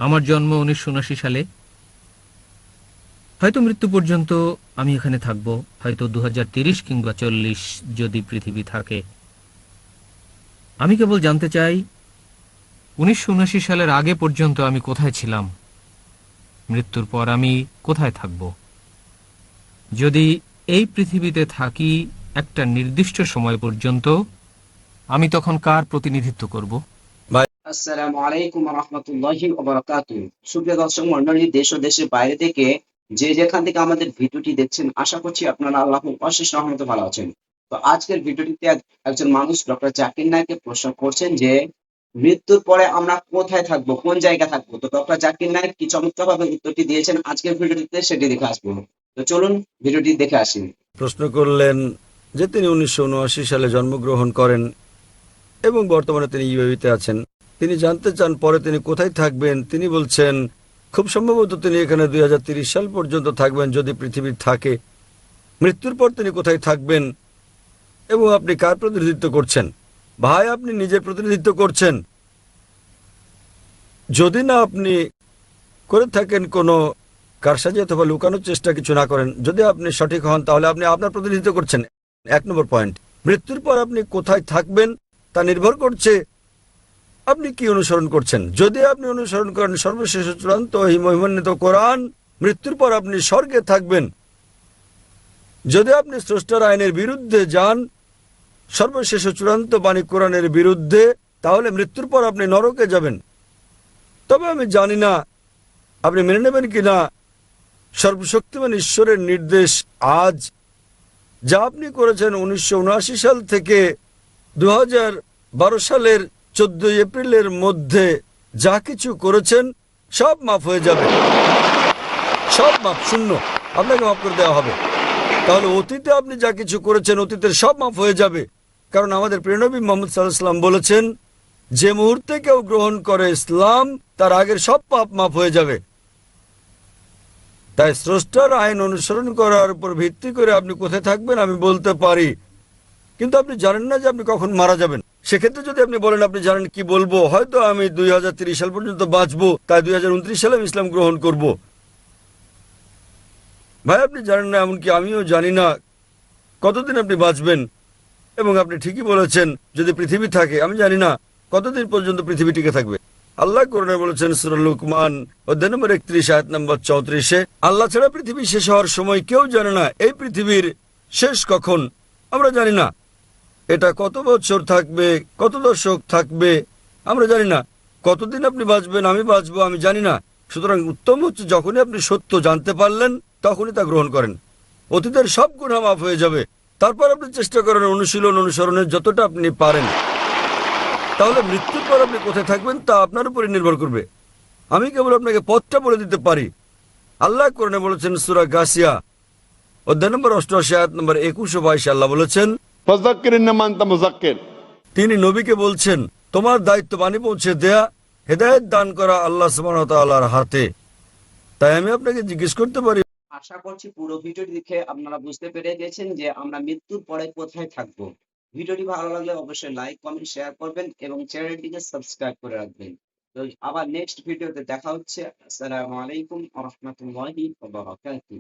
আমার জন্ম 1979 সালে। হয়তো মৃত্যু পর্যন্ত আমি এখানে থাকব, হয়তো 2030 কিংবা 40 যদি পৃথিবী থাকে। আমি কেবল জানতে চাই 1979 সালের আগে পর্যন্ত আমি কোথায় ছিলাম, মৃত্যুর পর আমি কোথায় থাকব। যদি এই পৃথিবীতে থাকি একটা নির্দিষ্ট সময় পর্যন্ত, আমি তখন কার প্রতিনিধিত্ব করব? ভাই, আসসালামু আলাইকুম রহমতুল্লাহি ওবারাকাতুহু। সুপ্রিয় দর্শক মন্ডলী, দেশ ও দেশের বাইরে থেকে যে যেখান থেকে আমাদের ভিডিওটি দেখছেন, আশা করছি আপনারা আল্লাহর অশেষ রহমতে ভালো আছেন। তো আজকের ভিডিওটিতে একজন মানুষ ডক্টর জাকির নায়েককে প্রশ্ন করছেন যে মৃত্যুর পরে আমরা কোথায় থাকবো, কোন জায়গায় থাকবো। তো ডক্টর জাকির নায়েক কি চমৎকার ভাবে উত্তরটি দিয়েছেন, আজকের ভিডিওটিতে সেটি দেখে আসবো। তো চলুন ভিডিওটি দেখে আসি। প্রশ্ন করলেন যে তিনি 1979 সালে জন্মগ্রহণ করেন এবং বর্তমানে তিনি ইউএইতে আছেন। তিনি জানতে চান পরে তিনি কোথায় থাকবেন। তিনি বলছেন খুব সম্ভবত তিনি এখানে 2030 সাল পর্যন্ত থাকবেন যদি পৃথিবী থাকে। মৃত্যুর পর তিনি কোথায় থাকবেন এবং আপনি কার প্রতিনিধিত্ব করছেন? ভাই, আপনি নিজের প্রতিনিধিত্ব করছেন। যদি না আপনি করে থাকেন কোনো কারসাজি অথবা লুকানোর চেষ্টা কিছু না করেন, যদি আপনি সঠিক হন তাহলে আপনি আপনার প্রতিনিধিত্ব করছেন। 1 নম্বর পয়েন্ট, মৃত্যুর পর আপনি কোথায় থাকবেন তা নির্ভর করছে আপনি কি অনুসরণ করছেন। যদি আপনি অনুসরণ করেন সর্বশেষ চূড়ান্ত মহিমান্বিত কোরআন, মৃত্যুর পর আপনি স্বর্গে থাকবেন। যদি আপনি স্রষ্টার আইনের বিরুদ্ধে যান, সর্বশেষ চূড়ান্ত বাণী কোরআনের বিরুদ্ধে, তাহলে মৃত্যুর পর আপনি নরকে যাবেন। তবে আমি জানি না আপনি মেনে নেবেন কিনা সর্বশক্তিমান ঈশ্বরের নির্দেশ আজ যা আপনি করেছেন 1979 সাল থেকে 2012 সালের 14 এপ্রিলের মধ্যে যা কিছু করেছেন সব মাফ হয়ে যাবে। সব মাফ, শূন্য, আপনাকে মাফ করে দেওয়া হবে। তাহলে অতীতে আপনি যা কিছু করেছেন অতীতের সব মাফ হয়ে যাবে। কারণ আমাদের প্রিয় নবী মুহাম্মদ সাল্লাল্লাহু আলাইহি ওয়াসাল্লাম বলেছেন, যে মুহূর্তে কেউ গ্রহণ করে ইসলাম তার আগের সব পাপ মাফ হয়ে যাবে। তাই স্রষ্টার আইন অনুসরণ করার উপর ভিত্তি করে আপনি কোথায় থাকবেন আমি বলতে পারি, কিন্তু আপনি জানেন না যে আপনি কখন মারা যাবেন। সেক্ষেত্রে যদি আপনি বলেন আপনি জানেন কি বলবো, হয়তো আমি 2030 সাল পর্যন্ত বাঁচবো, তাই 2029 সালে আমি ইসলাম গ্রহণ করব। ভাই, আপনি জানেন না, এমনকি আমিও জানি না কতদিন আপনি বাঁচবেন। এবং আপনি ঠিকই বলেছেন, যদি পৃথিবী থাকে, আমি জানি না কতদিন পর্যন্ত পৃথিবী টিকে থাকবে। আল্লাহ কোরআনে বলেছেন সূরা লুকমান অধ্যায় নম্বর 31 আয়াত নম্বর 34, আল্লাহ ছাড়া পৃথিবী শেষ হওয়ার সময় কেউ জানে না। এই পৃথিবীর শেষ কখন আমরা জানি না। এটা কত বছর থাকবে, কত দশক থাকবে আমরা জানি না। কতদিন আপনি বাঁচবেন, আমি বাঁচবো, আমি জানি না। সুতরাং উত্তম হচ্ছে যখনই আপনি সত্য জানতে পারলেন তখনই তা গ্রহণ করেন। অতীতের সব গুনাহ মাফ হয়ে যাবে। তারপর আপনি চেষ্টা করেন অনুশীলন অনুসরণের যতটা আপনি পারেন। তাহলে মৃত্যুর পর আপনি কোথায় থাকবেন তা আপনার উপরে নির্ভর করবে। আমি কেবল আপনাকে পথটা বলে দিতে পারি। আল্লাহ কোরআনে বলেছেন সূরা গাসিয়া অধ্যায় নম্বর 88 আয়াত নম্বর 21 ও 22, আল্লাহ বলেছেন, ফাযাক্কির ইন্নামা আনতা মুযাক্কির। তিনি নবীকে বলছেন তোমার দায়িত্ব বাণী পৌঁছে দেয়া, হেদায়েত দান করা আল্লাহ সুবহানাহু ওয়া তাআলার হাতে। তাই আমি আপনাকে জিজ্ঞেস করতে পারি, আশা করছি পুরো ভিডিওটি দেখে আপনারা বুঝতে পেরে গেছেন যে আমরা মৃত্যুর পরে কোথায় থাকবো। ভিডিওটি ভালো লাগলে অবশ্যই লাইক কমেন্ট শেয়ার করবেন এবং চ্যানেলটিকে সাবস্ক্রাইব করে রাখবেন। তো আবার নেক্সট ভিডিওতে দেখা হচ্ছে। আসসালামু আলাইকুম ওয়া রাহমাতুল্লাহি ওয়া বারাকাতুহু।